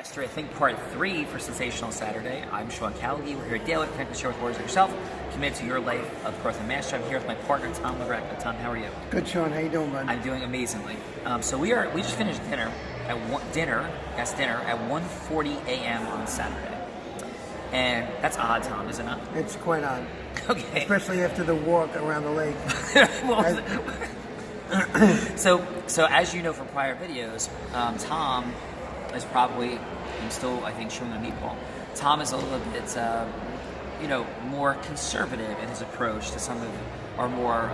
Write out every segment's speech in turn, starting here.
Master, I think part 3 for Sensational Saturday. I'm Sean Callagy. We're here daily, connected to share with warriors like yourself, committed to your life of growth and mastery. I'm here with my partner, Tom LaGreca. Tom, how are you? Good, Sean. How you doing, bud? I'm doing amazingly. So we just finished dinner at 1:40 a.m. on Saturday. And that's odd, Tom, isn't it? It's quite odd. Okay. Especially after the walk around the lake. So as you know from prior videos, Tom is probably, I'm still, I think, chewing on a meatball. Tom is a little bit, more conservative in his approach to some of our more,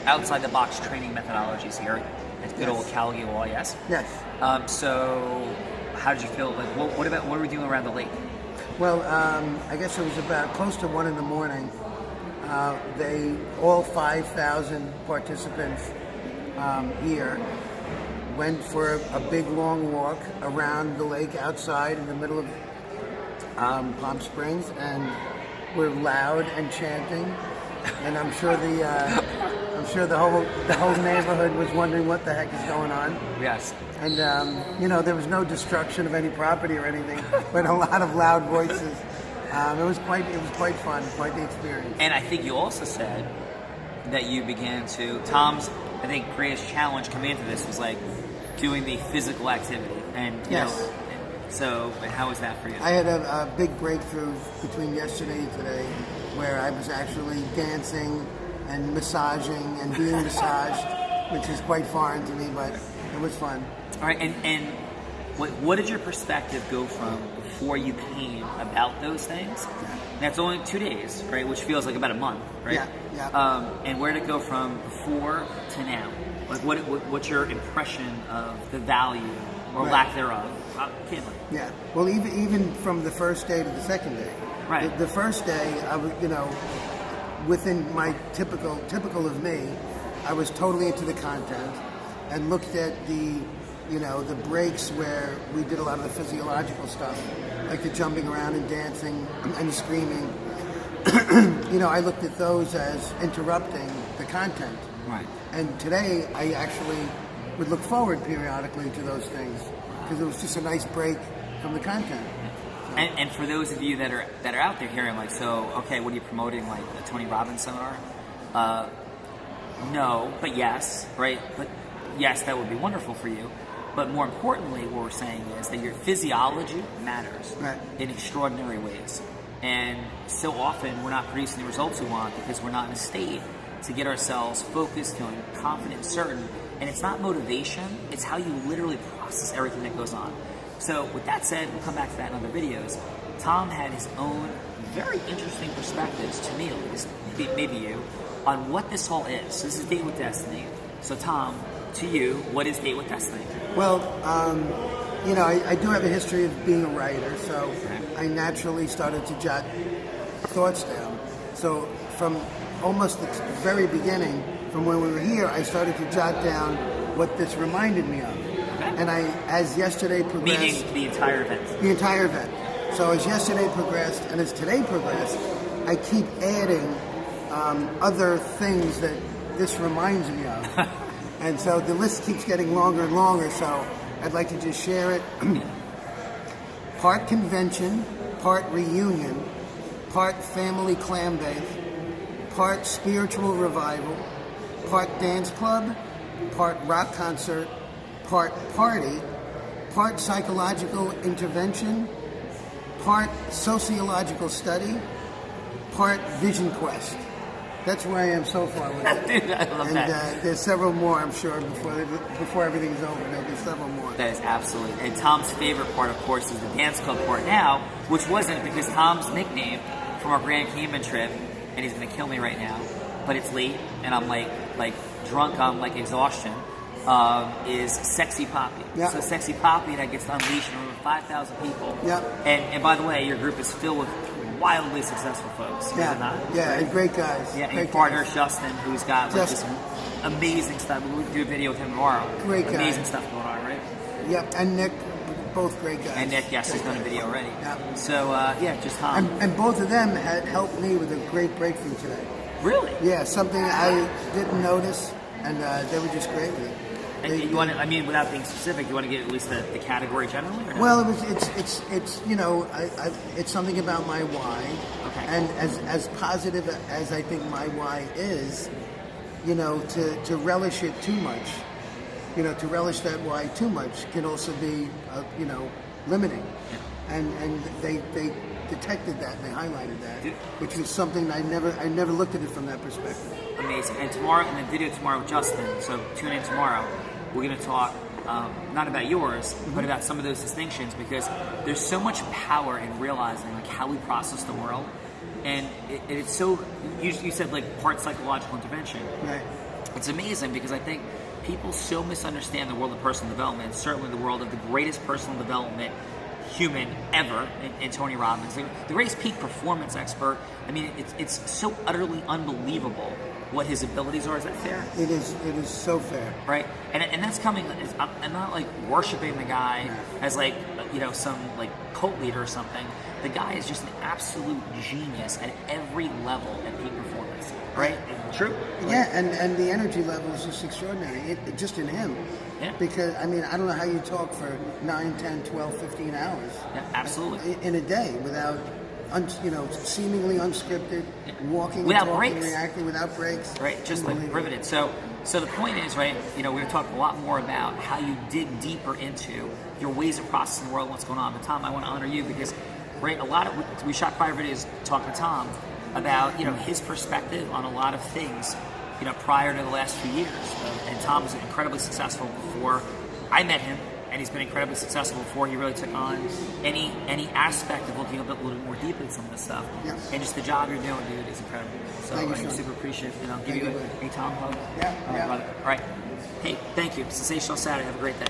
outside the box training methodologies here at good old Callagy Wall. Yes. Yes. So, how did you feel? Like, what were we doing around the lake? Well, I guess it was about close to 1 in the morning. All 5,000 participants here went for a big long walk around the lake outside in the middle of Palm Springs, and were loud and chanting. And I'm sure the whole neighborhood was wondering what the heck is going on. Yes. And there was no destruction of any property or anything, but a lot of loud voices. It was quite fun, quite the experience. And I think you also said that you began to, Tom's, I think, greatest challenge coming into this was like doing the physical activity. And yes. So how was that for you? I had a big breakthrough between yesterday and today, where I was actually dancing and massaging and being massaged, which is quite foreign to me, but it was fun. All right, and what did your perspective go from before you came about those things? Yeah. That's only 2 days, right? Which feels like about a month, right? Yeah. And where did it go from before to now? Like, what's your impression of the value or lack thereof? Yeah. Well, even from the first day to the second day. Right. The first day, I was, within my typical of me, I was totally into the content and looked at the breaks where we did a lot of the physiological stuff, like the jumping around and dancing and screaming. I looked at those as interrupting the content. Right. And today, I actually would look forward periodically to those things because it was just a nice break from the content. So. And for those of you that are out there hearing, like, so, okay, what are you promoting, like the Tony Robbins seminar? No, but yes, right? But yes, that would be wonderful for you. But more importantly, what we're saying is that your physiology matters in extraordinary ways. And so often we're not producing the results we want because we're not in a state to get ourselves focused, feeling confident, certain. And it's not motivation, it's how you literally process everything that goes on. So with that said, we'll come back to that in other videos. Tom had his own very interesting perspectives, to me at least, maybe you, on what this all is. So this is Date with Destiny. So Tom, to you, what is Date with Destiny? Well, I do have a history of being a writer, so I naturally started to jot thoughts down. So from almost the very beginning, from when we were here, I started to jot down what this reminded me of. Okay. And as yesterday progressed... Meaning the entire event. The entire event. So as yesterday progressed and as today progressed, I keep adding other things that this reminds me of. And so the list keeps getting longer and longer, so I'd like to just share it. Part convention, part reunion, part family clam bake, part spiritual revival, part dance club, part rock concert, part party, part psychological intervention, part sociological study, part vision quest. That's where I am so far with it. Dude, I love that. And there's several more, I'm sure, before everything's over. There'll be several more. That is absolutely. And Tom's favorite part, of course, is the dance club part now, which wasn't because Tom's nickname from our Grand Cayman trip, and he's going to kill me right now, but it's late, and I'm like drunk on like exhaustion, is Sexy Poppy. Yep. So Sexy Poppy that gets to unleash in over 5,000 people. Yep. And by the way, your group is filled with wildly successful folks. Yeah, and great guys. Yeah, great and partner guys. Justin, who's got like this amazing stuff. We'll do a video with him tomorrow. Great guy. Amazing stuff going on, right? Yep, and Nick, both great guys. And Nick, yes, he's done a video already. Yep. So, just Tom. And both of them had helped me with a great breakthrough today. Really? Yeah, something I didn't notice, and they were just great with it. And you want to, I mean, without being specific, you want to get at least the category generally? Or no? Well, it's you know, it's something about my why. Okay. And as positive as I think my why is, you know, to relish it too much, you know, to relish that why too much can also be, you know, limiting. Yeah. And they detected that and they highlighted that, which was something I never looked at it from that perspective. Amazing. And tomorrow, in the video tomorrow with Justin, so tune in tomorrow, we're going to talk not about yours, but about some of those distinctions, because there's so much power in realizing like how we process the world. And it's so, you said like part psychological intervention. Right. It's amazing because I think people so misunderstand the world of personal development, certainly the world of the greatest personal development human ever in Tony Robbins, the greatest peak performance expert. I mean, it's so utterly unbelievable what his abilities are. Is that fair? It is so fair. Right? And that's coming, I'm not like worshiping the guy as like, you know, some like cult leader or something. The guy is just an absolute genius at every level at peak performance. Right? True? Yeah, and the energy level is just extraordinary, just in him. Yeah. Because, I mean, I don't know how you talk for 9, 10, 12, 15 hours. Yeah, absolutely. In a day without, you know, seemingly unscripted, walking, without talking, breaks. reacting, without breaks. Right, just like riveted. So the point is, right, you know, we were talking a lot more about how you dig deeper into your ways of processing the world and what's going on. But Tom, I want to honor you because, right, we shot prior videos talking to Tom about, you know, his perspective on a lot of things, you know, prior to the last few years. And Tom was incredibly successful before I met him, and he's been incredibly successful before he really took on any aspect of looking a little bit more deeply at some of this stuff. Yeah. And just the job you're doing, dude, is incredible. So I'm super appreciative. You know, give you a Tom hug. Yeah. Brother. All right. Hey, thank you. Sensational Saturday. Have a great day.